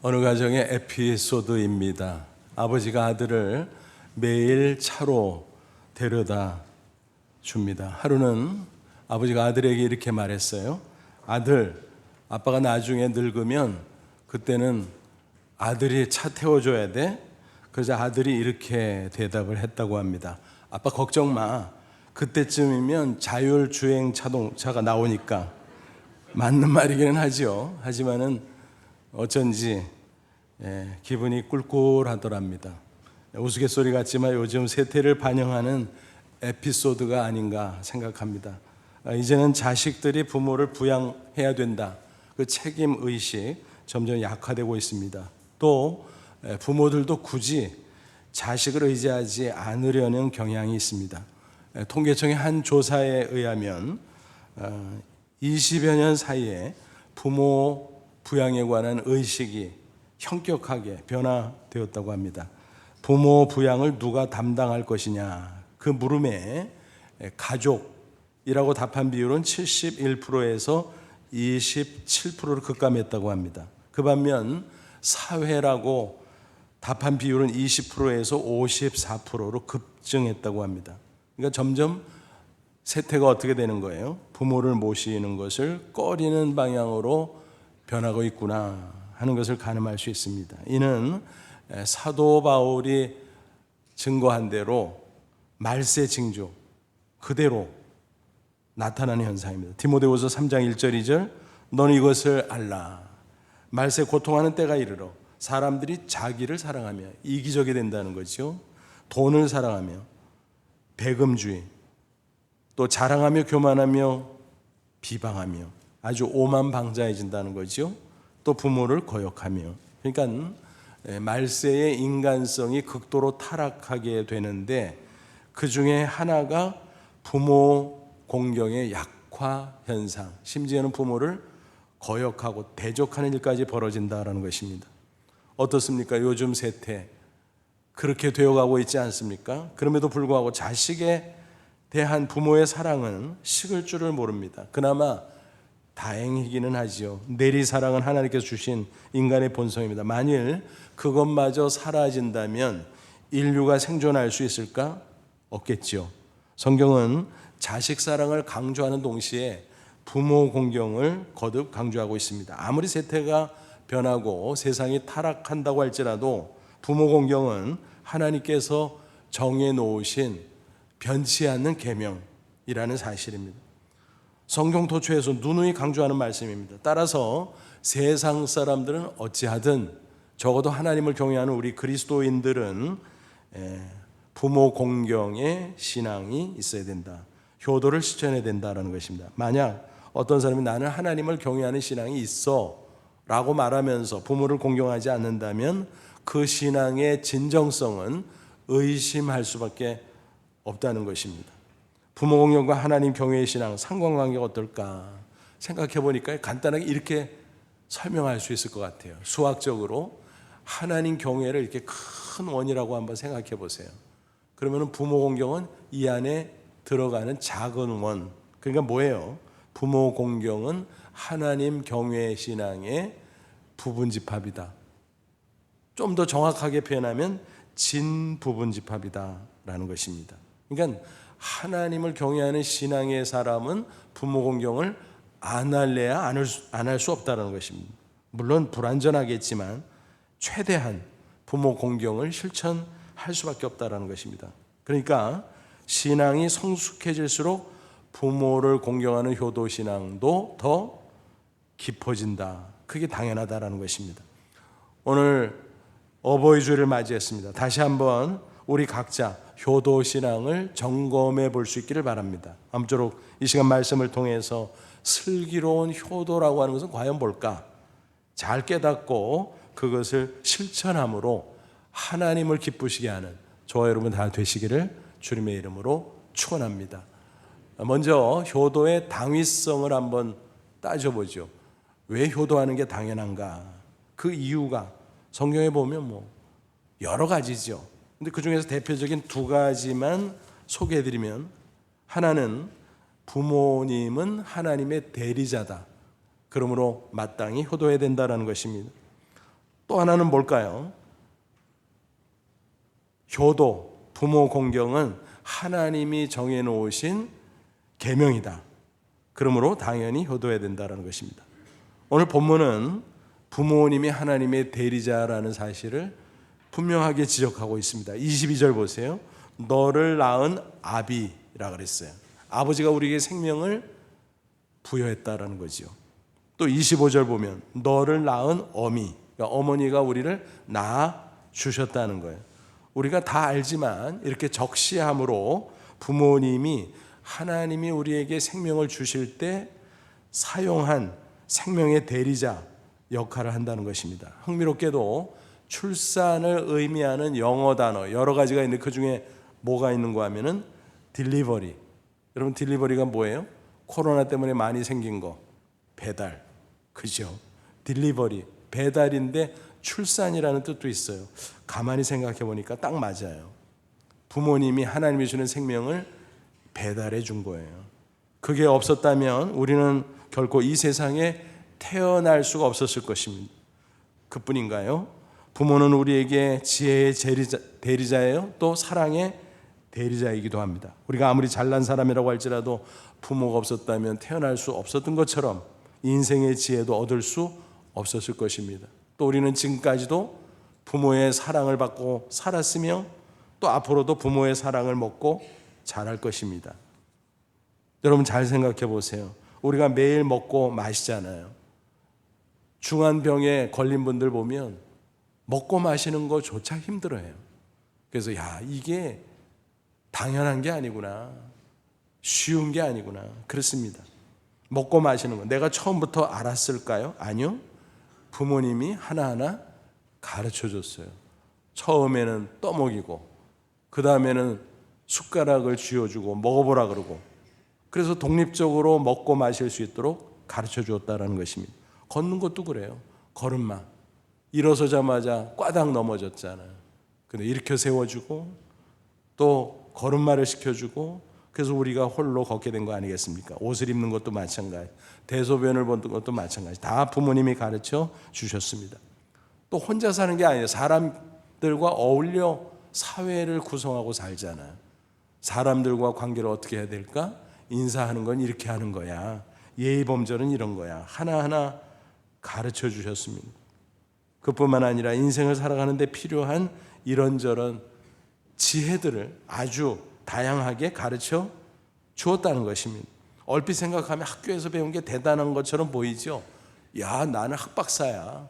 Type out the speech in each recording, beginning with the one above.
어느 가정의 에피소드입니다. 아버지가 아들을 매일 차로 데려다 줍니다. 하루는 아버지가 아들에게 이렇게 말했어요. 아들, 아빠가 나중에 늙으면 그때는 아들이 차 태워줘야 돼. 그래서 아들이 이렇게 대답을 했다고 합니다. 아빠 걱정 마. 그때쯤이면 자율주행 자동차가 나오니까. 맞는 말이기는 하죠. 하지만은 어쩐지 기분이 꿀꿀하더랍니다. 우스갯소리 같지만 요즘 세태를 반영하는 에피소드가 아닌가 생각합니다. 이제는 자식들이 부모를 부양해야 된다. 그 책임의식 점점 약화되고 있습니다. 또 부모들도 굳이 자식을 의지하지 않으려는 경향이 있습니다. 통계청의 한 조사에 의하면 20여 년 사이에 부모 부양에 관한 의식이 현격하게 변화되었다고 합니다. 부모 부양을 누가 담당할 것이냐, 그 물음에 가족이라고 답한 비율은 71%에서 27%로 급감했다고 합니다. 그 반면 사회라고 답한 비율은 20%에서 54%로 급증했다고 합니다. 그러니까 점점 세태가 어떻게 되는 거예요? 부모를 모시는 것을 꺼리는 방향으로 변하고 있구나 하는 것을 가늠할 수 있습니다. 이는 사도 바울이 증거한 대로 말세 징조 그대로 나타나는 현상입니다. 디모데후서 3장 1절 2절 너는 이것을 알라. 말세 고통하는 때가 이르러 사람들이 자기를 사랑하며 이기적이 된다는 거죠. 돈을 사랑하며 배금주의, 또 자랑하며 교만하며 비방하며 아주 오만방자해진다는 거죠. 또 부모를 거역하며. 그러니까 말세의 인간성이 극도로 타락하게 되는데 그 중에 하나가 부모 공경의 약화 현상, 심지어는 부모를 거역하고 대적하는 일까지 벌어진다는 것입니다. 어떻습니까? 요즘 세태 그렇게 되어가고 있지 않습니까? 그럼에도 불구하고 자식에 대한 부모의 사랑은 식을 줄을 모릅니다. 그나마 다행이기는 하지요. 내리사랑은 하나님께서 주신 인간의 본성입니다. 만일 그것마저 사라진다면 인류가 생존할 수 있을까? 없겠죠. 성경은 자식 사랑을 강조하는 동시에 부모 공경을 거듭 강조하고 있습니다. 아무리 세태가 변하고 세상이 타락한다고 할지라도 부모 공경은 하나님께서 정해 놓으신 변치 않는 계명이라는 사실입니다. 성경 도처에서 누누이 강조하는 말씀입니다. 따라서 세상 사람들은 어찌하든 적어도 하나님을 경외하는 우리 그리스도인들은 부모 공경의 신앙이 있어야 된다. 효도를 실천해야 된다는 것입니다. 만약 어떤 사람이 나는 하나님을 경외하는 신앙이 있어 라고 말하면서 부모를 공경하지 않는다면 그 신앙의 진정성은 의심할 수밖에 없다는 것입니다. 부모 공경과 하나님 경외의 신앙 상관관계가 어떨까 생각해 보니까 간단하게 이렇게 설명할 수 있을 것 같아요. 수학적으로 하나님 경외를 이렇게 큰 원이라고 한번 생각해 보세요. 그러면 부모 공경은 이 안에 들어가는 작은 원. 그러니까 뭐예요? 부모 공경은 하나님 경외의 신앙의 부분집합이다. 좀 더 정확하게 표현하면 진부분집합이다라는 것입니다. 그러니까 하나님을 경외하는 신앙의 사람은 부모 공경을 안 할래야 안 할 수 없다는 것입니다. 물론 불완전하겠지만 최대한 부모 공경을 실천할 수밖에 없다는 것입니다. 그러니까 신앙이 성숙해질수록 부모를 공경하는 효도 신앙도 더 깊어진다. 그게 당연하다는 것입니다. 오늘 어버이 주일을 맞이했습니다. 다시 한번 우리 각자 효도 신앙을 점검해 볼 수 있기를 바랍니다. 아무쪼록 이 시간 말씀을 통해서 슬기로운 효도라고 하는 것은 과연 뭘까? 잘 깨닫고 그것을 실천함으로 하나님을 기쁘시게 하는 저와 여러분 다 되시기를 주님의 이름으로 축원합니다. 먼저 효도의 당위성을 한번 따져보죠. 왜 효도하는 게 당연한가? 그 이유가 성경에 보면 여러 가지죠. 근데 그 중에서 대표적인 두 가지만 소개해드리면, 하나는 부모님은 하나님의 대리자다. 그러므로 마땅히 효도해야 된다는 것입니다. 또 하나는 뭘까요? 효도, 부모 공경은 하나님이 정해놓으신 계명이다. 그러므로 당연히 효도해야 된다는 것입니다. 오늘 본문은 부모님이 하나님의 대리자라는 사실을 분명하게 지적하고 있습니다. 22절 보세요. 너를 낳은 아비라 그랬어요. 아버지가 우리에게 생명을 부여했다라는 거지요. 또 25절 보면 너를 낳은 어미, 그러니까 어머니가 우리를 낳아 주셨다는 거예요. 우리가 다 알지만 이렇게 적시함으로 부모님이 하나님이 우리에게 생명을 주실 때 사용한 생명의 대리자 역할을 한다는 것입니다. 흥미롭게도 출산을 의미하는 영어 단어 여러 가지가 있는데 그 중에 뭐가 있는가 하면은 딜리버리. 여러분 딜리버리가 뭐예요? 코로나 때문에 많이 생긴 거. 배달. 그죠? 딜리버리. 배달인데 출산이라는 뜻도 있어요. 가만히 생각해 보니까 딱 맞아요. 부모님이 하나님이 주는 생명을 배달해 준 거예요. 그게 없었다면 우리는 결코 이 세상에 태어날 수가 없었을 것입니다. 그뿐인가요? 부모는 우리에게 지혜의 대리자예요. 또 사랑의 대리자이기도 합니다. 우리가 아무리 잘난 사람이라고 할지라도 부모가 없었다면 태어날 수 없었던 것처럼 인생의 지혜도 얻을 수 없었을 것입니다. 또 우리는 지금까지도 부모의 사랑을 받고 살았으며 또 앞으로도 부모의 사랑을 먹고 자랄 것입니다. 여러분 잘 생각해 보세요. 우리가 매일 먹고 마시잖아요. 중환병에 걸린 분들 보면 먹고 마시는 거조차 힘들어해요. 그래서 이게 당연한 게 아니구나. 쉬운 게 아니구나. 그렇습니다. 먹고 마시는 거 내가 처음부터 알았을까요? 아니요. 부모님이 하나하나 가르쳐 줬어요. 처음에는 떠먹이고 그 다음에는 숟가락을 쥐어주고 먹어보라 그러고 그래서 독립적으로 먹고 마실 수 있도록 가르쳐 주었다는 것입니다. 걷는 것도 그래요. 걸음마 일어서자마자 꽈당 넘어졌잖아요. 근데 일으켜 세워주고 또 걸음마를 시켜주고 그래서 우리가 홀로 걷게 된 거 아니겠습니까? 옷을 입는 것도 마찬가지, 대소변을 보는 것도 마찬가지. 다 부모님이 가르쳐 주셨습니다. 또 혼자 사는 게 아니에요. 사람들과 어울려 사회를 구성하고 살잖아요. 사람들과 관계를 어떻게 해야 될까? 인사하는 건 이렇게 하는 거야. 예의 범절은 이런 거야. 하나하나 가르쳐 주셨습니다. 그뿐만 아니라 인생을 살아가는 데 필요한 이런저런 지혜들을 아주 다양하게 가르쳐 주었다는 것입니다. 얼핏 생각하면 학교에서 배운 게 대단한 것처럼 보이죠. 나는 학박사야.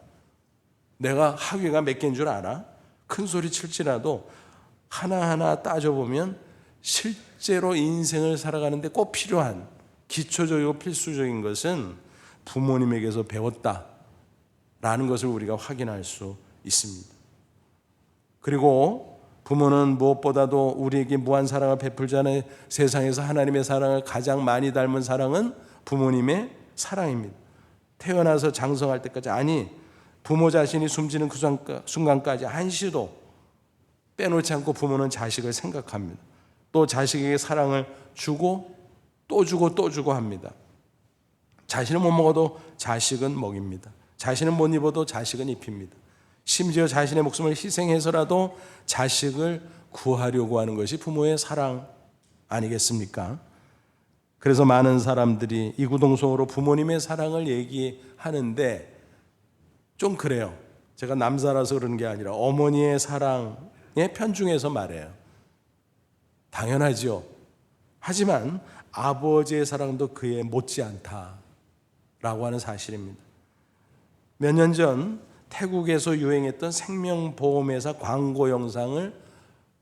내가 학위가 몇 개인 줄 알아? 큰 소리 칠지라도 하나하나 따져보면 실제로 인생을 살아가는데 꼭 필요한 기초적이고 필수적인 것은 부모님에게서 배웠다라는 것을 우리가 확인할 수 있습니다. 그리고 부모는 무엇보다도 우리에게 무한 사랑을 베풀잖아요. 세상에서 하나님의 사랑을 가장 많이 닮은 사랑은 부모님의 사랑입니다. 태어나서 장성할 때까지, 아니 부모 자신이 숨지는 그 순간까지 한시도 빼놓지 않고 부모는 자식을 생각합니다. 또 자식에게 사랑을 주고 또 주고 또 주고 합니다. 자신은 못 먹어도 자식은 먹입니다. 자신은 못 입어도 자식은 입힙니다. 심지어 자신의 목숨을 희생해서라도 자식을 구하려고 하는 것이 부모의 사랑 아니겠습니까? 그래서 많은 사람들이 이구동성으로 부모님의 사랑을 얘기하는데 좀 그래요. 제가 남자라서 그러는 게 아니라 어머니의 사랑에 편중해서 말해요. 당연하죠. 하지만 아버지의 사랑도 그에 못지않다라고 하는 사실입니다. 몇 년 전 태국에서 유행했던 생명보험회사 광고 영상을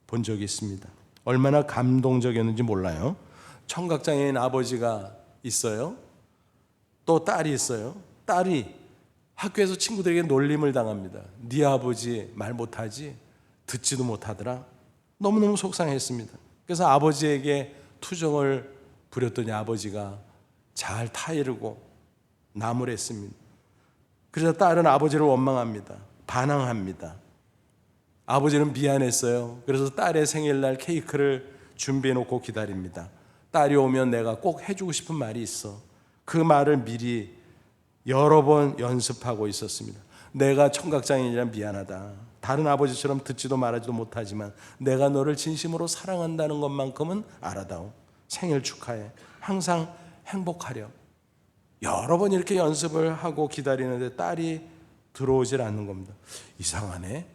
본 적이 있습니다. 얼마나 감동적이었는지 몰라요. 청각장애인 아버지가 있어요. 또 딸이 있어요. 딸이 학교에서 친구들에게 놀림을 당합니다. 네 아버지 말 못하지? 듣지도 못하더라. 너무너무 속상했습니다. 그래서 아버지에게 투정을 부렸더니 아버지가 잘 타이르고 나무랬습니다. 그래서 딸은 아버지를 원망합니다. 반항합니다. 아버지는 미안했어요. 그래서 딸의 생일날 케이크를 준비해 놓고 기다립니다. 딸이 오면 내가 꼭 해주고 싶은 말이 있어. 그 말을 미리 여러 번 연습하고 있었습니다. 내가 청각장애인이라 미안하다. 다른 아버지처럼 듣지도 말하지도 못하지만 내가 너를 진심으로 사랑한다는 것만큼은 알아다오. 생일 축하해. 항상 행복하렴. 여러 번 이렇게 연습을 하고 기다리는데 딸이 들어오질 않는 겁니다. 이상하네.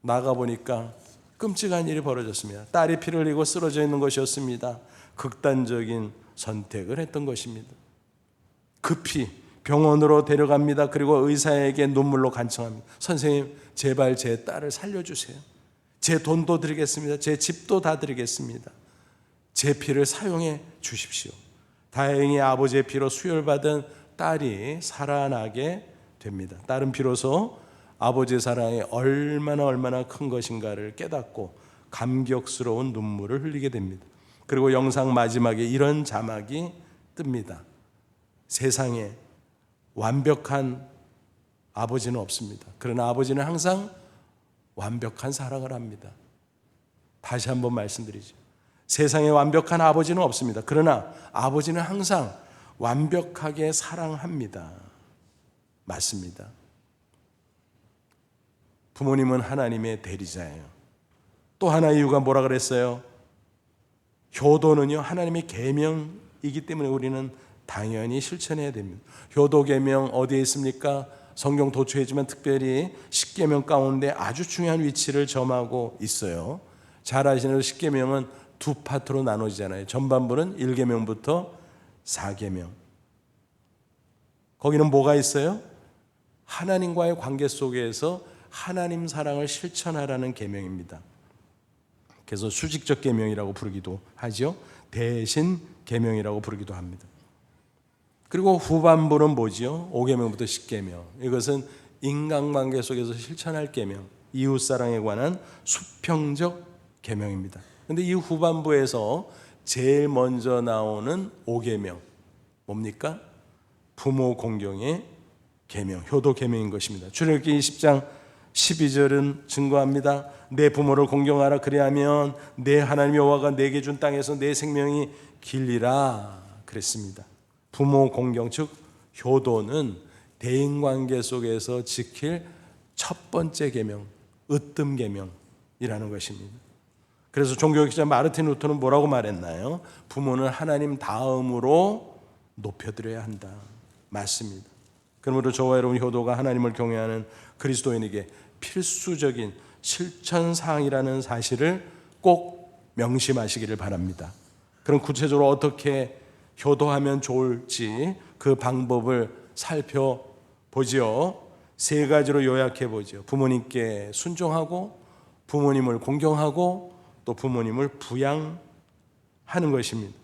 나가보니까 끔찍한 일이 벌어졌습니다. 딸이 피를 흘리고 쓰러져 있는 것이었습니다. 극단적인 선택을 했던 것입니다. 급히 병원으로 데려갑니다. 그리고 의사에게 눈물로 간청합니다. 선생님, 제발 제 딸을 살려주세요. 제 돈도 드리겠습니다. 제 집도 다 드리겠습니다. 제 피를 사용해 주십시오. 다행히 아버지의 피로 수혈받은 딸이 살아나게 됩니다. 딸은 비로소 아버지의 사랑이 얼마나 큰 것인가를 깨닫고 감격스러운 눈물을 흘리게 됩니다. 그리고 영상 마지막에 이런 자막이 뜹니다. 세상에 완벽한 아버지는 없습니다. 그러나 아버지는 항상 완벽한 사랑을 합니다. 다시 한번 말씀드리죠. 세상에 완벽한 아버지는 없습니다. 그러나 아버지는 항상 완벽하게 사랑합니다. 맞습니다. 부모님은 하나님의 대리자예요. 또 하나 이유가 뭐라 그랬어요? 효도는요, 하나님의 계명이기 때문에 우리는 당연히 실천해야 됩니다. 효도 계명 어디에 있습니까? 성경 도처이지만 특별히 십계명 가운데 아주 중요한 위치를 점하고 있어요. 잘 아시는 십계명은 두 파트로 나눠지잖아요. 전반부는 1계명부터 4계명. 거기는 뭐가 있어요? 하나님과의 관계 속에서 하나님 사랑을 실천하라는 계명입니다. 그래서 수직적 계명이라고 부르기도 하죠. 대신 계명이라고 부르기도 합니다. 그리고 후반부는 뭐지요? 5계명부터 10계명. 이것은 인간관계 속에서 실천할 계명, 이웃사랑에 관한 수평적 계명입니다. 그런데 이 후반부에서 제일 먼저 나오는 5계명 뭡니까? 부모 공경의 계명, 효도 계명인 것입니다. 출애굽기 20장 12절은 증거합니다. 내 부모를 공경하라. 그리하면 내 하나님 여호와가 내게 준 땅에서 내 생명이 길리라 그랬습니다. 부모 공경, 즉 효도는 대인관계 속에서 지킬 첫 번째 계명, 으뜸 계명이라는 것입니다. 그래서 종교학자 마르틴 루터는 뭐라고 말했나요? 부모는 하나님 다음으로 높여드려야 한다. 맞습니다. 그러므로 저와 여러분 효도가 하나님을 경외하는 그리스도인에게 필수적인 실천사항이라는 사실을 꼭 명심하시기를 바랍니다. 그럼 구체적으로 어떻게 효도하면 좋을지 그 방법을 살펴보지요. 3가지로 요약해보죠. 부모님께 순종하고 부모님을 공경하고 또 부모님을 부양하는 것입니다.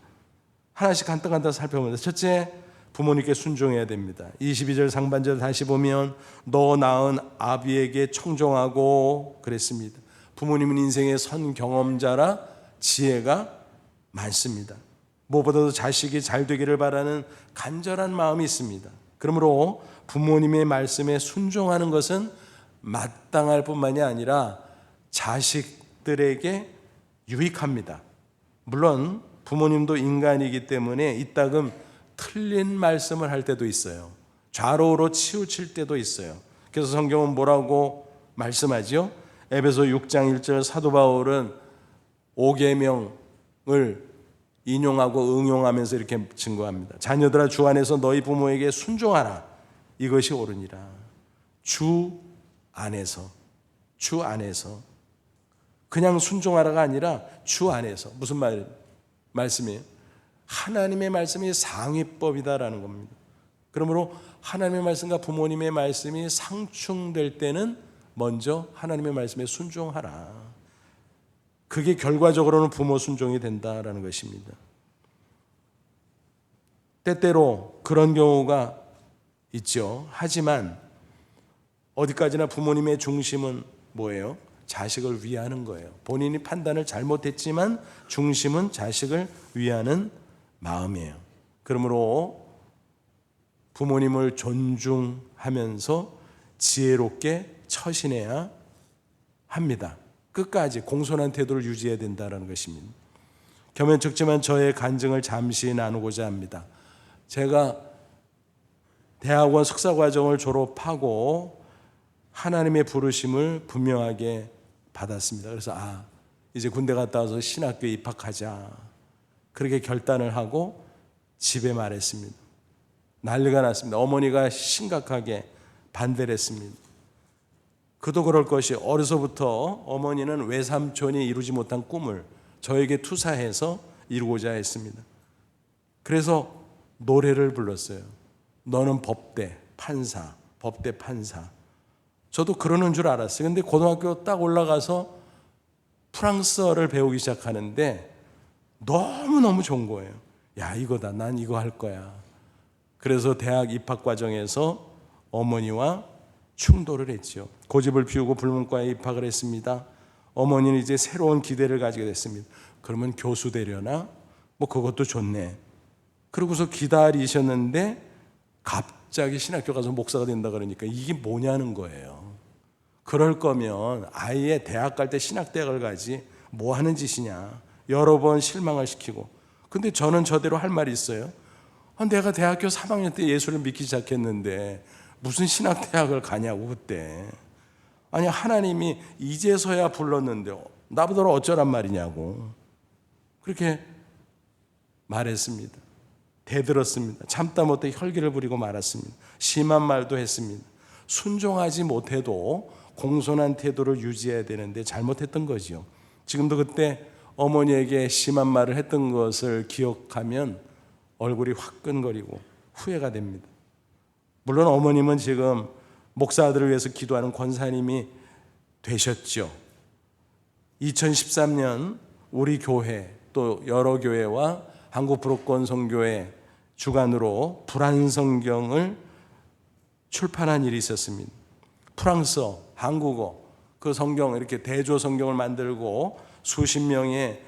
하나씩 간단간단 살펴보면서 첫째, 부모님께 순종해야 됩니다. 22절 상반절 다시 보면 너 낳은 아비에게 청종하고 그랬습니다. 부모님은 인생의 선 경험자라 지혜가 많습니다. 무엇보다도 자식이 잘 되기를 바라는 간절한 마음이 있습니다. 그러므로 부모님의 말씀에 순종하는 것은 마땅할 뿐만이 아니라 자식들에게 유익합니다. 물론 부모님도 인간이기 때문에 이따금 틀린 말씀을 할 때도 있어요. 좌로우로 치우칠 때도 있어요. 그래서 성경은 뭐라고 말씀하죠? 에베소 6장 1절 사도 바울은 5계명을 인용하고 응용하면서 이렇게 증거합니다. 자녀들아 주 안에서 너희 부모에게 순종하라. 이것이 옳으니라. 주 안에서 그냥 순종하라가 아니라 주 안에서. 무슨 말씀이에요? 하나님의 말씀이 상위법이다라는 겁니다. 그러므로 하나님의 말씀과 부모님의 말씀이 상충될 때는 먼저 하나님의 말씀에 순종하라. 그게 결과적으로는 부모 순종이 된다라는 것입니다. 때때로 그런 경우가 있죠. 하지만 어디까지나 부모님의 중심은 뭐예요? 자식을 위하는 거예요. 본인이 판단을 잘못했지만 중심은 자식을 위하는 마음이에요. 그러므로 부모님을 존중하면서 지혜롭게 처신해야 합니다. 끝까지 공손한 태도를 유지해야 된다는 것입니다. 겸연쩍지만 저의 간증을 잠시 나누고자 합니다. 제가 대학원 석사과정을 졸업하고 하나님의 부르심을 분명하게 받았습니다. 그래서 이제 군대 갔다 와서 신학교에 입학하자, 그렇게 결단을 하고 집에 말했습니다. 난리가 났습니다. 어머니가 심각하게 반대를 했습니다. 그도 그럴 것이, 어려서부터 어머니는 외삼촌이 이루지 못한 꿈을 저에게 투사해서 이루고자 했습니다. 그래서 노래를 불렀어요. 너는 법대 판사, 법대 판사. 저도 그러는 줄 알았어요. 근데 고등학교 딱 올라가서 프랑스어를 배우기 시작하는데 너무너무 좋은 거예요. 야, 이거다. 난 이거 할 거야. 그래서 대학 입학 과정에서 어머니와 충돌을 했죠. 고집을 피우고 불문과에 입학을 했습니다. 어머니는 이제 새로운 기대를 가지게 됐습니다. 그러면 교수 되려나? 뭐 그것도 좋네. 그러고서 기다리셨는데 갑자기 신학교 가서 목사가 된다 그러니까 이게 뭐냐는 거예요. 그럴 거면 아예 대학 갈 때 신학대학을 가지 뭐 하는 짓이냐. 여러 번 실망을 시키고. 근데 저는 저대로 할 말이 있어요. 내가 대학교 3학년 때 예수를 믿기 시작했는데 무슨 신학대학을 가냐고 그때. 아니, 하나님이 이제서야 불렀는데 나보다 어쩌란 말이냐고 그렇게 말했습니다. 대들었습니다. 참다 못해 혈기를 부리고 말았습니다. 심한 말도 했습니다. 순종하지 못해도 공손한 태도를 유지해야 되는데 잘못했던 거지요. 지금도 그때 어머니에게 심한 말을 했던 것을 기억하면 얼굴이 화끈거리고 후회가 됩니다. 물론 어머님은 지금 목사들을 위해서 기도하는 권사님이 되셨죠. 2013년 우리 교회 또 여러 교회와 한국부록권 선교회 주관으로 불안성경을 출판한 일이 있었습니다. 프랑스어, 한국어, 그 성경 이렇게 대조 성경을 만들고 수십 명의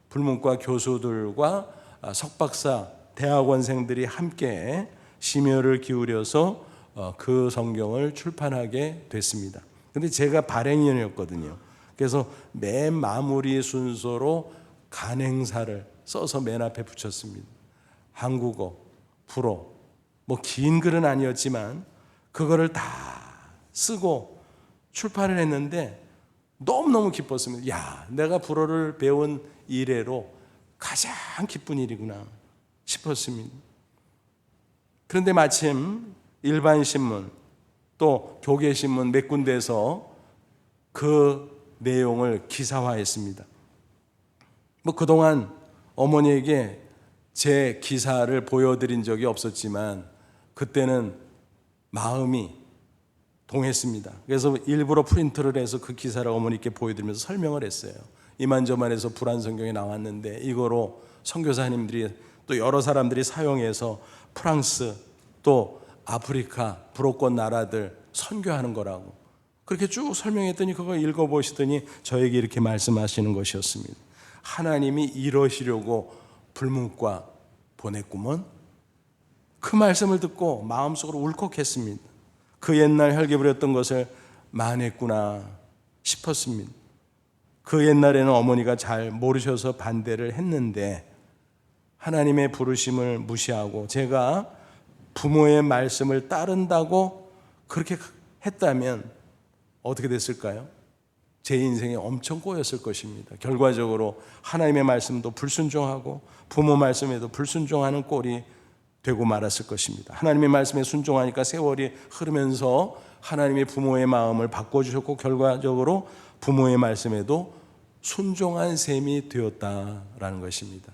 불문과 교수들과 석박사 대학원생들이 함께 심혈을 기울여서 그 성경을 출판하게 됐습니다. 근데 제가 발행인이었거든요. 그래서 맨 마무리 순서로 간행사를 써서 맨 앞에 붙였습니다. 한국어, 불어, 뭐 긴 글은 아니었지만 그거를 다 쓰고 출판을 했는데 너무너무 기뻤습니다. 야, 내가 불어를 배운 이래로 가장 기쁜 일이구나 싶었습니다. 그런데 마침 일반신문 또 교계신문 몇 군데에서 그 내용을 기사화했습니다. 뭐 그동안 어머니에게 제 기사를 보여드린 적이 없었지만 그때는 마음이 동했습니다. 그래서 일부러 프린트를 해서 그 기사를 어머니께 보여드리면서 설명을 했어요. 이만저만해서 불안성경이 나왔는데 이거로 선교사님들이 또 여러 사람들이 사용해서 프랑스 또 아프리카 불어권 나라들 선교하는 거라고 그렇게 쭉 설명했더니 그거 읽어보시더니 저에게 이렇게 말씀하시는 것이었습니다. 하나님이 이러시려고 불문과 보냈구먼. 그 말씀을 듣고 마음속으로 울컥했습니다. 그 옛날 혈기 부렸던 것을 만회했구나 싶었습니다. 그 옛날에는 어머니가 잘 모르셔서 반대를 했는데 하나님의 부르심을 무시하고 제가 부모의 말씀을 따른다고 그렇게 했다면 어떻게 됐을까요? 제 인생에 엄청 꼬였을 것입니다. 결과적으로 하나님의 말씀도 불순종하고 부모 말씀에도 불순종하는 꼴이 되고 말았을 것입니다. 하나님의 말씀에 순종하니까 세월이 흐르면서 하나님의 부모의 마음을 바꿔주셨고 결과적으로 부모의 말씀에도 순종한 셈이 되었다라는 것입니다.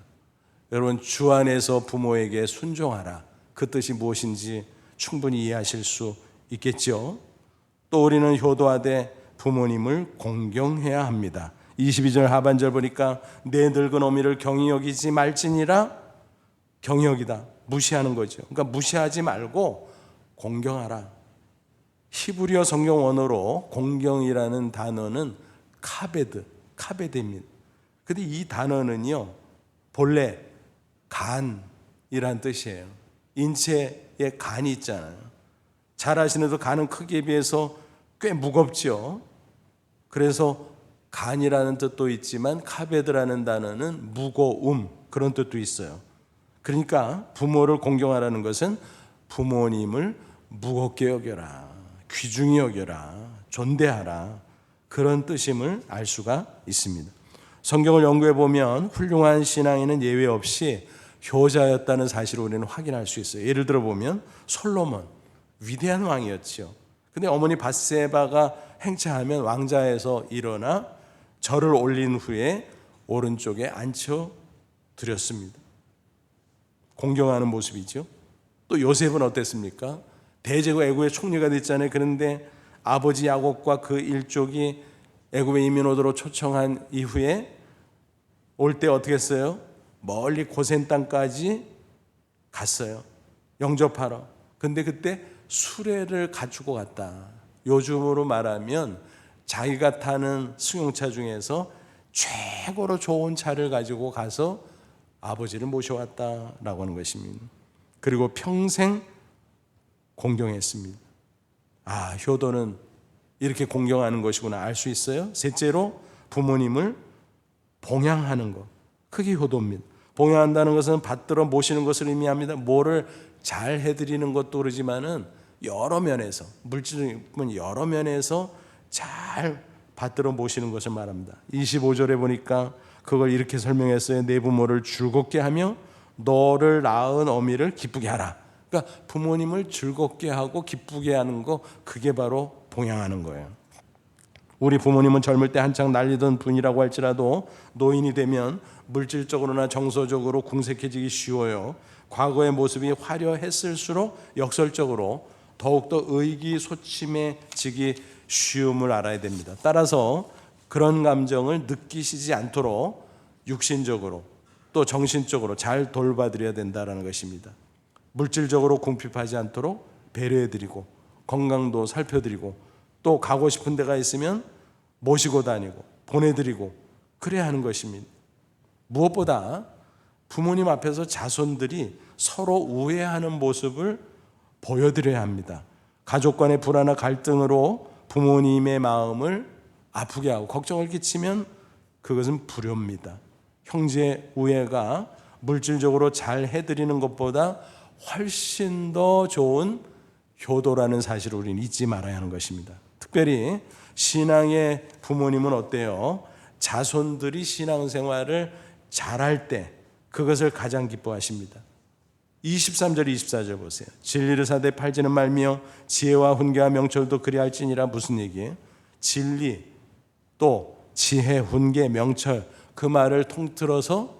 여러분, 주 안에서 부모에게 순종하라. 그 뜻이 무엇인지 충분히 이해하실 수 있겠죠. 또 우리는 효도하되 부모님을 공경해야 합니다. 22절 하반절 보니까 내 늙은 어미를 경히 여기지 말지니라. 경히 여기다. 무시하는 거죠. 그러니까 무시하지 말고 공경하라. 히브리어 성경 원어로 공경이라는 단어는 카베드입니다. 근데 이 단어는요, 본래 간이란 뜻이에요. 인체에 간이 있잖아요. 잘 아시는데도 간은 크기에 비해서 꽤 무겁죠. 그래서 간이라는 뜻도 있지만 카베드라는 단어는 무거움 그런 뜻도 있어요. 그러니까 부모를 공경하라는 것은 부모님을 무겁게 여겨라. 귀중히 여겨라, 존대하라, 그런 뜻임을 알 수가 있습니다. 성경을 연구해 보면 훌륭한 신앙인은 예외 없이 효자였다는 사실을 우리는 확인할 수 있어요. 예를 들어 보면 솔로몬, 위대한 왕이었죠. 근데 어머니 밧세바가 행차하면 왕자에서 일어나 절을 올린 후에 오른쪽에 앉혀 드렸습니다. 공경하는 모습이죠. 또 요셉은 어땠습니까? 대제국 애굽의 총리가 됐잖아요. 그런데 아버지 야곱과 그 일족이 애굽에 이민 오도록 초청한 이후에 올 때 어떻게 했어요? 멀리 고센 땅까지 갔어요. 영접하러. 근데 그때 수레를 갖추고 갔다. 요즘으로 말하면 자기가 타는 승용차 중에서 최고로 좋은 차를 가지고 가서 아버지를 모셔왔다라고 하는 것입니다. 그리고 평생 공경했습니다. 아, 효도는 이렇게 공경하는 것이구나 알 수 있어요. 셋째로 부모님을 봉양하는 것, 그게 효도입니다. 봉양한다는 것은 받들어 모시는 것을 의미합니다. 뭐를 잘 해드리는 것도 그러지만은 여러 면에서, 물질은 여러 면에서 잘 받들어 모시는 것을 말합니다. 25절에 보니까 그걸 이렇게 설명했어요. 내 부모를 즐겁게 하며 너를 낳은 어미를 기쁘게 하라. 그러니까 부모님을 즐겁게 하고 기쁘게 하는 거, 그게 바로 봉양하는 거예요. 우리 부모님은 젊을 때 한창 날리던 분이라고 할지라도 노인이 되면 물질적으로나 정서적으로 궁색해지기 쉬워요. 과거의 모습이 화려했을수록 역설적으로 더욱더 의기소침해지기 쉬움을 알아야 됩니다. 따라서 그런 감정을 느끼시지 않도록 육신적으로 또 정신적으로 잘 돌봐드려야 된다는 것입니다. 물질적으로 궁핍하지 않도록 배려해드리고 건강도 살펴드리고 또 가고 싶은 데가 있으면 모시고 다니고 보내드리고 그래야 하는 것입니다. 무엇보다 부모님 앞에서 자손들이 서로 우애하는 모습을 보여드려야 합니다. 가족 간의 불화나 갈등으로 부모님의 마음을 아프게 하고 걱정을 끼치면 그것은 불효입니다. 형제 우애가 물질적으로 잘 해드리는 것보다 훨씬 더 좋은 효도라는 사실을 우리는 잊지 말아야 하는 것입니다. 특별히 신앙의 부모님은 어때요? 자손들이 신앙생활을 잘할 때 그것을 가장 기뻐하십니다. 23절 24절 보세요. 진리를 사되 팔지는 말며 지혜와 훈계와 명철도 그리할지니라. 무슨 얘기예요? 진리 또 지혜, 훈계, 명철, 그 말을 통틀어서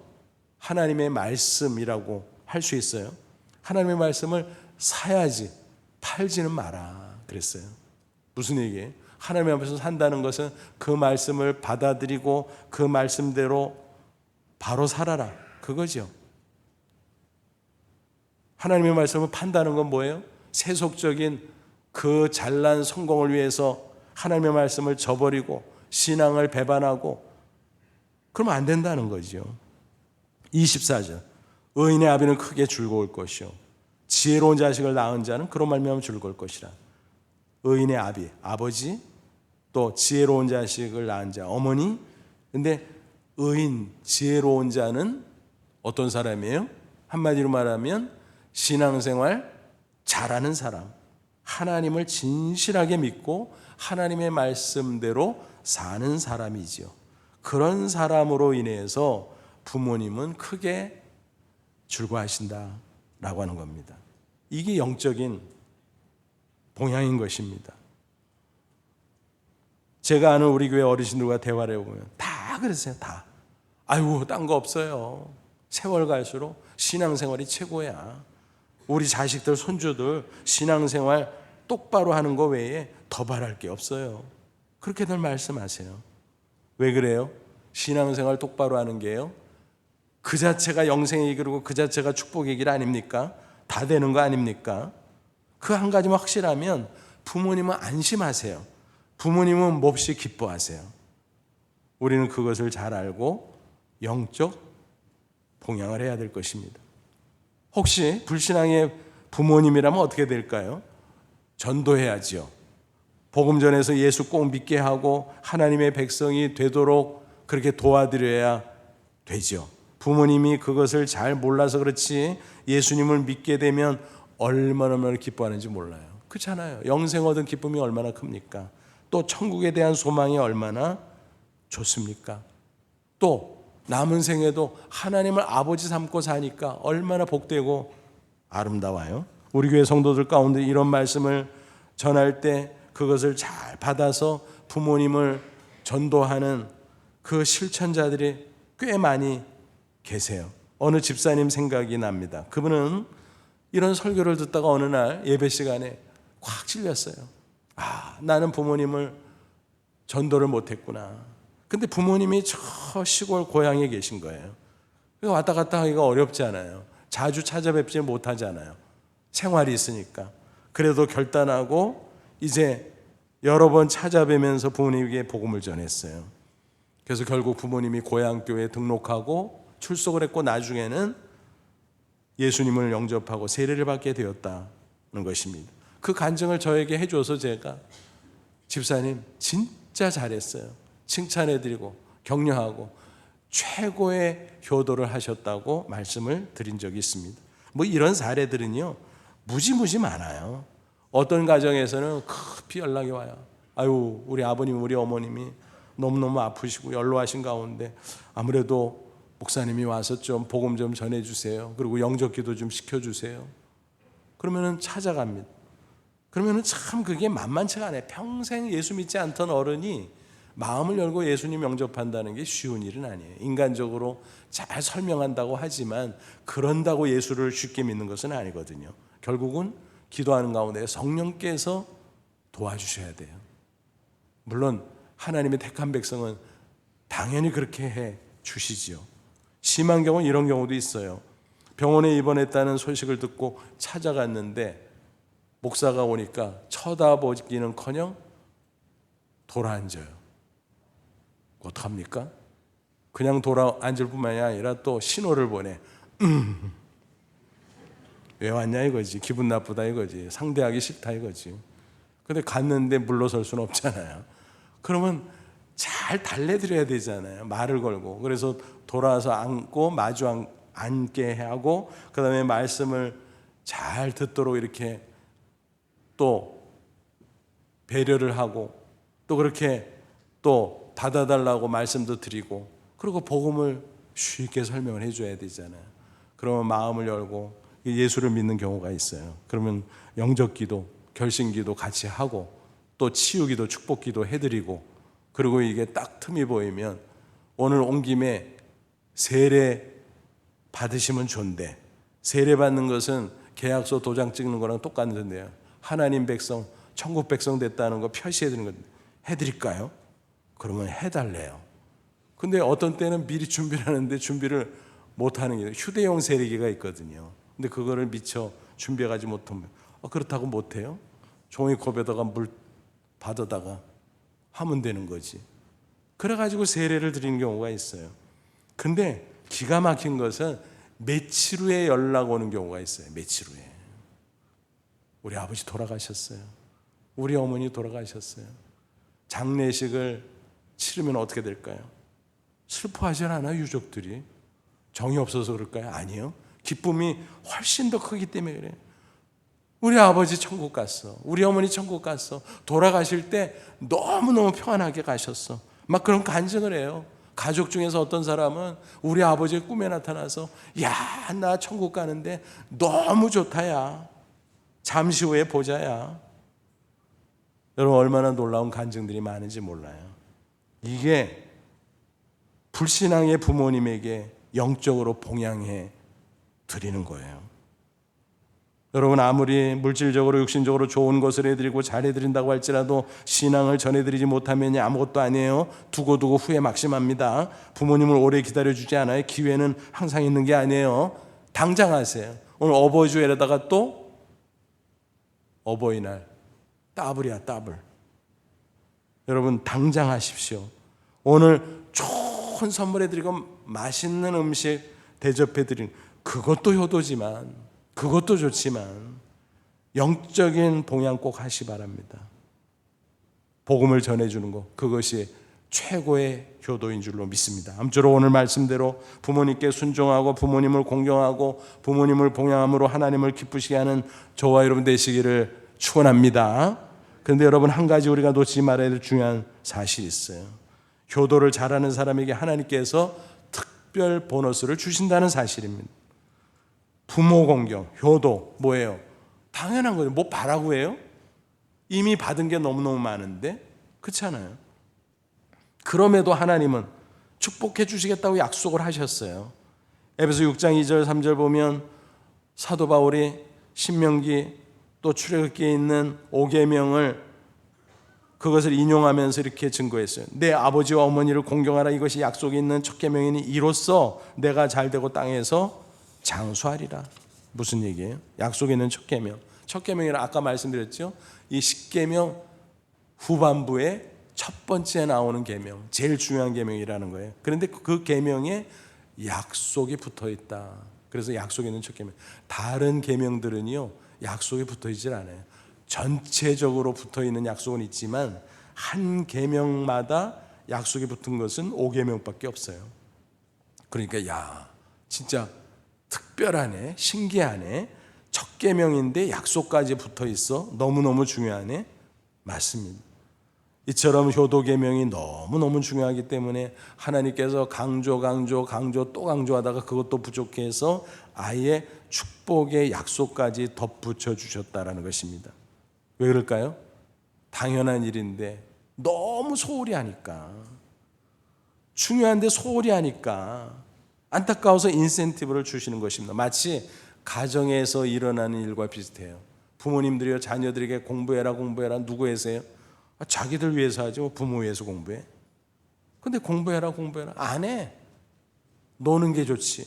하나님의 말씀이라고 할 수 있어요. 하나님의 말씀을 사야지 팔지는 마라 그랬어요. 무슨 얘기예요? 하나님 앞에서 산다는 것은 그 말씀을 받아들이고 그 말씀대로 바로 살아라, 그거죠. 하나님의 말씀을 판다는 건 뭐예요? 세속적인 그 잘난 성공을 위해서 하나님의 말씀을 저버리고 신앙을 배반하고 그러면 안 된다는 거죠. 24절 의인의 아비는 크게 즐거울 것이요 지혜로운 자식을 낳은 자는 그로 말미암아 즐거울 것이라. 의인의 아비, 아버지, 또 지혜로운 자식을 낳은 자, 어머니. 근데 의인, 지혜로운 자는 어떤 사람이에요? 한마디로 말하면 신앙생활 잘하는 사람, 하나님을 진실하게 믿고 하나님의 말씀대로 사는 사람이지요. 그런 사람으로 인해서 부모님은 크게 즐거워하신다라고 하는 겁니다. 이게 영적인 봉양인 것입니다. 제가 아는 우리 교회 어르신들과 대화를 해보면 다 그랬어요. 다. 아이고 딴 거 없어요. 세월 갈수록 신앙생활이 최고야. 우리 자식들 손주들 신앙생활 똑바로 하는 거 외에 더 바랄 게 없어요. 그렇게들 말씀하세요. 왜 그래요? 신앙생활 똑바로 하는 게요, 그 자체가 영생의 길이고 그 자체가 축복의 길 아닙니까? 다 되는 거 아닙니까? 그 한 가지만 확실하면 부모님은 안심하세요. 부모님은 몹시 기뻐하세요. 우리는 그것을 잘 알고 영적 봉양을 해야 될 것입니다. 혹시 불신앙의 부모님이라면 어떻게 될까요? 전도해야지요. 복음 전해서 예수 꼭 믿게 하고 하나님의 백성이 되도록 그렇게 도와드려야 되죠. 부모님이 그것을 잘 몰라서 그렇지 예수님을 믿게 되면 얼마나 기뻐하는지 몰라요. 그렇잖아요. 영생 얻은 기쁨이 얼마나 큽니까? 또 천국에 대한 소망이 얼마나 좋습니까? 또 남은 생에도 하나님을 아버지 삼고 사니까 얼마나 복되고 아름다워요. 우리 교회 성도들 가운데 이런 말씀을 전할 때 그것을 잘 받아서 부모님을 전도하는 그 실천자들이 꽤 많이 계세요. 어느 집사님 생각이 납니다. 그분은 이런 설교를 듣다가 어느 날 예배 시간에 꽉 찔렸어요. 나는 부모님을 전도를 못했구나. 근데 부모님이 저 시골 고향에 계신 거예요. 왔다 갔다 하기가 어렵지 않아요. 자주 찾아뵙지 못하잖아요. 생활이 있으니까. 그래도 결단하고 이제 여러 번 찾아뵈면서 부모님에게 복음을 전했어요. 그래서 결국 부모님이 고향교회에 등록하고 출석을 했고 나중에는 예수님을 영접하고 세례를 받게 되었다는 것입니다. 그 간증을 저에게 해줘서 제가 집사님 진짜 잘했어요. 칭찬해드리고 격려하고 최고의 효도를 하셨다고 말씀을 드린 적이 있습니다. 뭐 이런 사례들은요 무지무지 많아요. 어떤 가정에서는 급히 연락이 와요. 아유 우리 아버님 우리 어머님이 너무너무 아프시고 연로하신 가운데 아무래도 목사님이 와서 좀 복음 좀 전해주세요. 그리고 영접기도 좀 시켜주세요. 그러면은 찾아갑니다. 그러면은 참 그게 만만치가 않아요. 평생 예수 믿지 않던 어른이 마음을 열고 예수님 영접한다는 게 쉬운 일은 아니에요. 인간적으로 잘 설명한다고 하지만 그런다고 예수를 쉽게 믿는 것은 아니거든요. 결국은 기도하는 가운데 성령께서 도와주셔야 돼요. 물론 하나님의 택한 백성은 당연히 그렇게 해 주시지요. 심한 경우는 이런 경우도 있어요. 병원에 입원했다는 소식을 듣고 찾아갔는데 목사가 오니까 쳐다보기는커녕 돌아앉아요. 어떡합니까? 그냥 돌아앉을 뿐만이 아니라 또 신호를 보내. 왜 왔냐 이거지. 기분 나쁘다 이거지. 상대하기 싫다 이거지. 근데 갔는데 물러설 수는 없잖아요. 그러면 잘 달래드려야 되잖아요. 말을 걸고. 그래서 돌아와서 앉고 마주 앉게 하고 그 다음에 말씀을 잘 듣도록 이렇게 또 배려를 하고 또 그렇게 또 받아달라고 말씀도 드리고 그리고 복음을 쉽게 설명을 해줘야 되잖아요. 그러면 마음을 열고 예수를 믿는 경우가 있어요. 그러면 영접기도 결신기도 같이 하고 또 치유기도 축복기도 해드리고 그리고 이게 딱 틈이 보이면 오늘 온 김에 세례 받으시면 좋은데 세례 받는 것은 계약서 도장 찍는 거랑 똑같은데요. 하나님 백성, 천국 백성 됐다는 거 표시해드리는 건데 해드릴까요? 그러면 해달래요. 근데 어떤 때는 미리 준비를 하는데 준비를 못하는 게 휴대용 세례기가 있거든요. 근데 그거를 미처 준비하지 못하면 그렇다고 못해요? 종이컵에다가 물 받아다가 하면 되는 거지. 그래가지고 세례를 드리는 경우가 있어요. 근데 기가 막힌 것은 며칠 후에 연락 오는 경우가 있어요. 며칠 후에. 우리 아버지 돌아가셨어요. 우리 어머니 돌아가셨어요. 장례식을 치르면 어떻게 될까요? 슬퍼하지 않아요, 유족들이? 정이 없어서 그럴까요? 아니요. 기쁨이 훨씬 더 크기 때문에 그래요. 우리 아버지 천국 갔어. 우리 어머니 천국 갔어. 돌아가실 때 너무너무 평안하게 가셨어. 막 그런 간증을 해요. 가족 중에서 어떤 사람은 우리 아버지의 꿈에 나타나서 야, 나 천국 가는데 너무 좋다야. 잠시 후에 보자야. 여러분 얼마나 놀라운 간증들이 많은지 몰라요. 이게 불신앙의 부모님에게 영적으로 봉양해 드리는 거예요. 여러분 아무리 물질적으로 육신적으로 좋은 것을 해드리고 잘해드린다고 할지라도 신앙을 전해드리지 못하면 아무것도 아니에요. 두고두고 후회 막심합니다. 부모님을 오래 기다려주지 않아요. 기회는 항상 있는 게 아니에요. 당장 하세요. 오늘 어버이주일에다가 또 어버이날 따블이야 따블. 여러분 당장 하십시오. 오늘 좋은 선물해드리고 맛있는 음식 대접해드리는 그것도 효도지만 그것도 좋지만 영적인 봉양 꼭 하시 바랍니다. 복음을 전해주는 것 그것이 최고의 효도인 줄로 믿습니다. 아무쪼록 오늘 말씀대로 부모님께 순종하고 부모님을 공경하고 부모님을 봉양함으로 하나님을 기쁘시게 하는 저와 여러분 되시기를 축원합니다. 그런데 여러분, 한 가지 우리가 놓치지 말아야 될 중요한 사실이 있어요. 효도를 잘하는 사람에게 하나님께서 특별 보너스를 주신다는 사실입니다. 부모 공경, 효도 뭐예요? 당연한 거예요. 뭐 바라고 해요? 이미 받은 게 너무너무 많은데, 그렇잖아요. 그럼에도 하나님은 축복해 주시겠다고 약속을 하셨어요. 에베소 6장 2절 3절 보면 사도 바울이 신명기 또 출애굽기에 있는 5계명을 그것을 인용하면서 이렇게 증거했어요. 내 아버지와 어머니를 공경하라. 이것이 약속이 있는 첫 계명이니 이로써 내가 잘되고 땅에서 장수하리라. 무슨 얘기예요? 약속이 있는 첫 계명. 첫 계명이라 아까 말씀드렸죠. 이 10계명 후반부에 첫 번째 나오는 계명, 제일 중요한 계명이라는 거예요. 그런데 그 계명에 약속이 붙어 있다. 그래서 약속이 있는 첫 계명. 다른 계명들은요, 약속이 붙어 있질 않아요. 전체적으로 붙어 있는 약속은 있지만 한 계명마다 약속이 붙은 것은 5계명밖에 없어요. 그러니까 진짜 특별하네, 신기하네. 첫 계명인데 약속까지 붙어 있어. 너무너무 중요하네. 맞습니다. 이처럼 효도 계명이 너무너무 중요하기 때문에 하나님께서 강조 또 강조하다가 그것도 부족해서 아예 축복의 약속까지 덧붙여 주셨다라는 것입니다. 왜 그럴까요? 당연한 일인데 너무 소홀히 하니까, 중요한데 소홀히 하니까 안타까워서 인센티브를 주시는 것입니다. 마치 가정에서 일어나는 일과 비슷해요. 부모님들이요, 자녀들에게 공부해라 누구 해서요? 자기들 위해서 하죠. 부모 위해서 공부해. 근데 공부해라 안 해. 노는 게 좋지.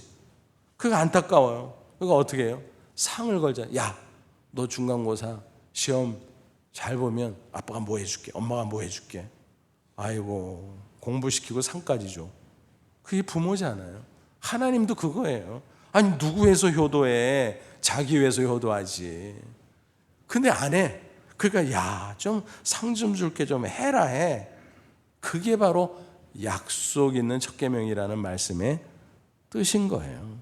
그거 안타까워요. 그거 어떻게 해요? 상을 걸자. 야, 너 중간고사 시험 잘 보면 아빠가 뭐 해줄게, 엄마가 뭐 해줄게. 아이고, 공부시키고 상까지 줘. 그게 부모잖아요. 하나님도 그거예요. 아니, 누구 위해서 효도해? 자기 위해서 효도하지. 근데 안 해. 그러니까 좀 상 좀 줄게 좀 해라 해. 그게 바로 약속 있는 첫 계명이라는 말씀의 뜻인 거예요.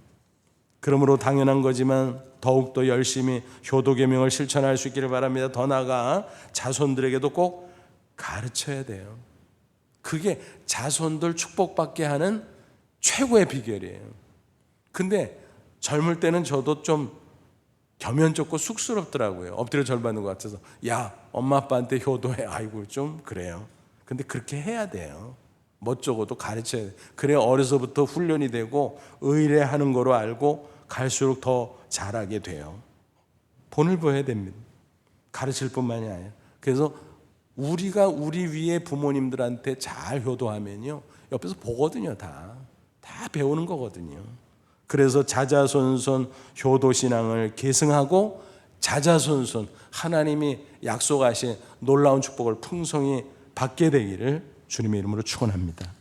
그러므로 당연한 거지만 더욱더 열심히 효도 계명을 실천할 수 있기를 바랍니다. 더 나아가 자손들에게도 꼭 가르쳐야 돼요. 그게 자손들 축복받게 하는 최고의 비결이에요. 근데 젊을 때는 저도 좀 겸연쩍고 쑥스럽더라고요. 엎드려 절 받는 것 같아서. 야, 엄마 아빠한테 효도해. 아이고, 좀 그래요. 근데 그렇게 해야 돼요. 멋쩍어도 가르쳐야 돼요. 그래야 어려서부터 훈련이 되고 의뢰하는 거로 알고 갈수록 더 잘하게 돼요. 본을 보여야 됩니다. 가르칠 뿐만이 아니에요. 그래서 우리가 우리 위에 부모님들한테 잘 효도하면요, 옆에서 보거든요. 다 배우는 거거든요. 그래서 자자손손 효도신앙을 계승하고 자자손손 하나님이 약속하신 놀라운 축복을 풍성히 받게 되기를 주님의 이름으로 축원합니다.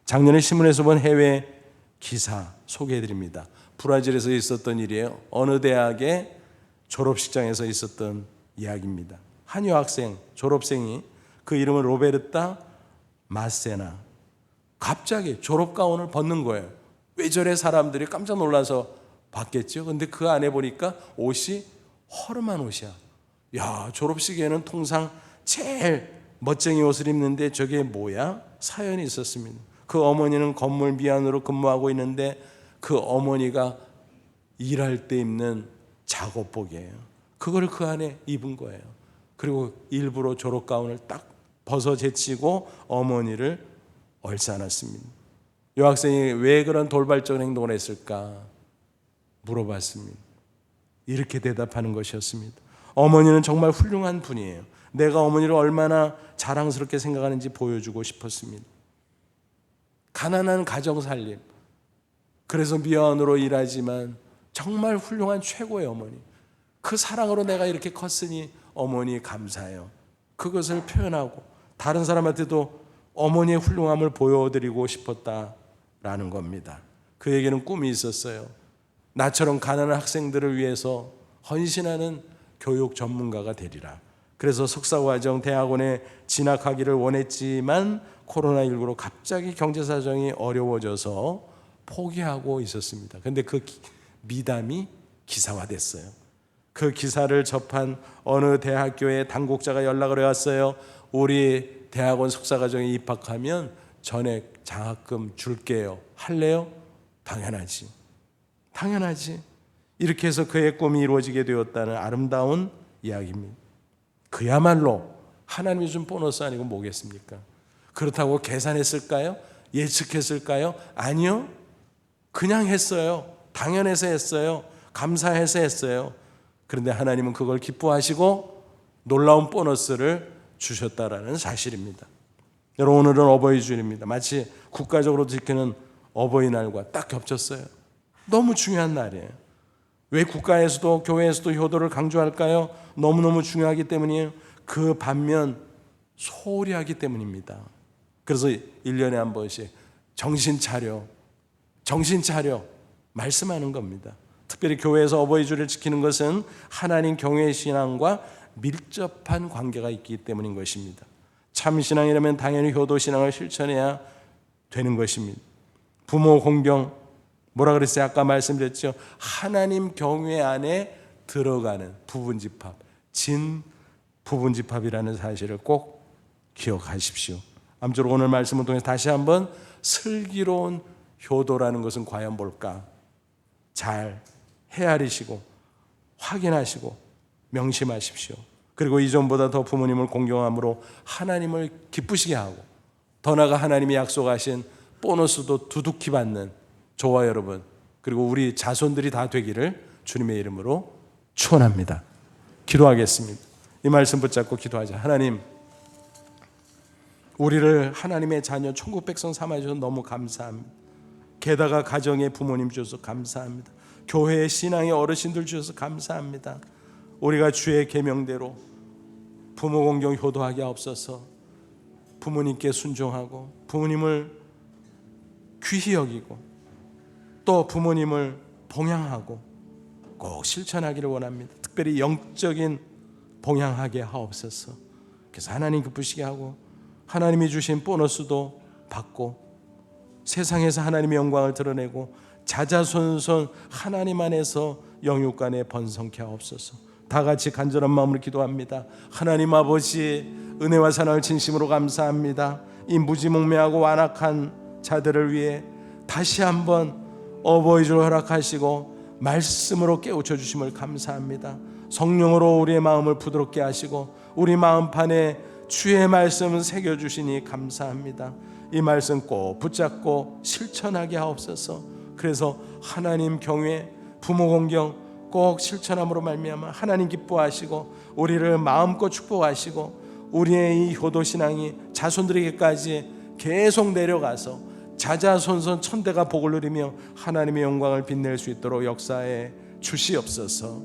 작년에 신문에서 본 해외 기사 소개해드립니다. 브라질에서 있었던 일이에요. 어느 대학의 졸업식장에서 있었던 이야기입니다. 한 여학생, 졸업생이, 그 이름은 로베르타 마세나, 갑자기 졸업가운을 벗는 거예요. 왜 저래? 사람들이 깜짝 놀라서 봤겠죠. 근데 그 안에 보니까 옷이 허름한 옷이야. 야, 졸업식에는 통상 제일 멋쟁이 옷을 입는데 저게 뭐야? 사연이 있었습니다. 그 어머니는 건물 미안으로 근무하고 있는데 그 어머니가 일할 때 입는 작업복이에요. 그걸 그 안에 입은 거예요. 그리고 일부러 졸업가운을 딱 벗어 제치고 어머니를 얼싸안았습니다. 여학생이 왜 그런 돌발적인 행동을 했을까 물어봤습니다. 이렇게 대답하는 것이었습니다. 어머니는 정말 훌륭한 분이에요. 내가 어머니를 얼마나 자랑스럽게 생각하는지 보여주고 싶었습니다. 가난한 가정살림, 그래서 미완으로 일하지만 정말 훌륭한 최고의 어머니, 그 사랑으로 내가 이렇게 컸으니 어머니 감사해요. 그것을 표현하고 다른 사람한테도 어머니의 훌륭함을 보여드리고 싶었다라는 겁니다. 그에게는 꿈이 있었어요. 나처럼 가난한 학생들을 위해서 헌신하는 교육 전문가가 되리라. 그래서 석사과정 대학원에 진학하기를 원했지만 코로나19로 갑자기 경제사정이 어려워져서 포기하고 있었습니다. 그런데 그 미담이 기사화됐어요. 그 기사를 접한 어느 대학교의 당국자가 연락을 해왔어요. 우리 대학원 석사과정에 입학하면 전액 장학금 줄게요. 할래요? 당연하지. 이렇게 해서 그의 꿈이 이루어지게 되었다는 아름다운 이야기입니다. 그야말로 하나님이 준 보너스 아니고 뭐겠습니까? 그렇다고 계산했을까요? 예측했을까요? 아니요. 그냥 했어요. 당연해서 했어요. 감사해서 했어요. 그런데 하나님은 그걸 기뻐하시고 놀라운 보너스를 주셨다라는 사실입니다. 여러분, 오늘은 어버이 주일입니다. 마치 국가적으로 지키는 어버이날과 딱 겹쳤어요. 너무 중요한 날이에요. 왜 국가에서도 교회에서도 효도를 강조할까요? 너무너무 중요하기 때문이에요. 그 반면 소홀히 하기 때문입니다. 그래서 1년에 한 번씩 정신 차려 말씀하는 겁니다. 특별히 교회에서 어버이 주일을 지키는 것은 하나님 경외의 신앙과 밀접한 관계가 있기 때문인 것입니다. 참 신앙이라면 당연히 효도 신앙을 실천해야 되는 것입니다. 부모 공경, 뭐라 그랬어요? 아까 말씀드렸죠. 하나님 경외 안에 들어가는 부분집합, 진 부분집합이라는 사실을 꼭 기억하십시오. 아무쪼록 오늘 말씀을 통해서 다시 한번 슬기로운 효도라는 것은 과연 뭘까? 잘 헤아리시고 확인하시고 명심하십시오. 그리고 이전보다 더 부모님을 공경함으로 하나님을 기쁘시게 하고 더 나아가 하나님이 약속하신 보너스도 두둑히 받는 저와 여러분 그리고 우리 자손들이 다 되기를 주님의 이름으로 축원합니다. 기도하겠습니다. 이 말씀 붙잡고 기도하자. 하나님, 우리를 하나님의 자녀 천국 백성 삼아주셔서 너무 감사합니다. 게다가 가정의 부모님 주셔서 감사합니다. 교회의 신앙의 어르신들 주셔서 감사합니다. 우리가 주의 계명대로 부모 공경 효도하게 하옵소서. 부모님께 순종하고 부모님을 귀히 여기고 또 부모님을 봉양하고 꼭 실천하기를 원합니다. 특별히 영적인 봉양하게 하옵소서. 그래서 하나님 기쁘시게 하고 하나님이 주신 보너스도 받고 세상에서 하나님의 영광을 드러내고 자자손손 하나님 안에서 영육간에 번성케 하옵소서. 다 같이 간절한 마음으로 기도합니다. 하나님 아버지, 은혜와 사랑을 진심으로 감사합니다. 이 무지몽매하고 완악한 자들을 위해 다시 한번 어버이 줄 허락하시고 말씀으로 깨우쳐 주심을 감사합니다. 성령으로 우리의 마음을 부드럽게 하시고 우리 마음판에 주의 말씀을 새겨주시니 감사합니다. 이 말씀 꼭 붙잡고 실천하게 하옵소서. 그래서 하나님 경외, 부모 공경 꼭 실천함으로 말미암아 하나님 기뻐하시고 우리를 마음껏 축복하시고 우리의 이 효도신앙이 자손들에게까지 계속 내려가서 자자손손 천대가 복을 누리며 하나님의 영광을 빛낼 수 있도록 역사에 주시옵소서.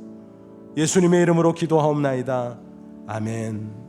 예수님의 이름으로 기도하옵나이다. 아멘.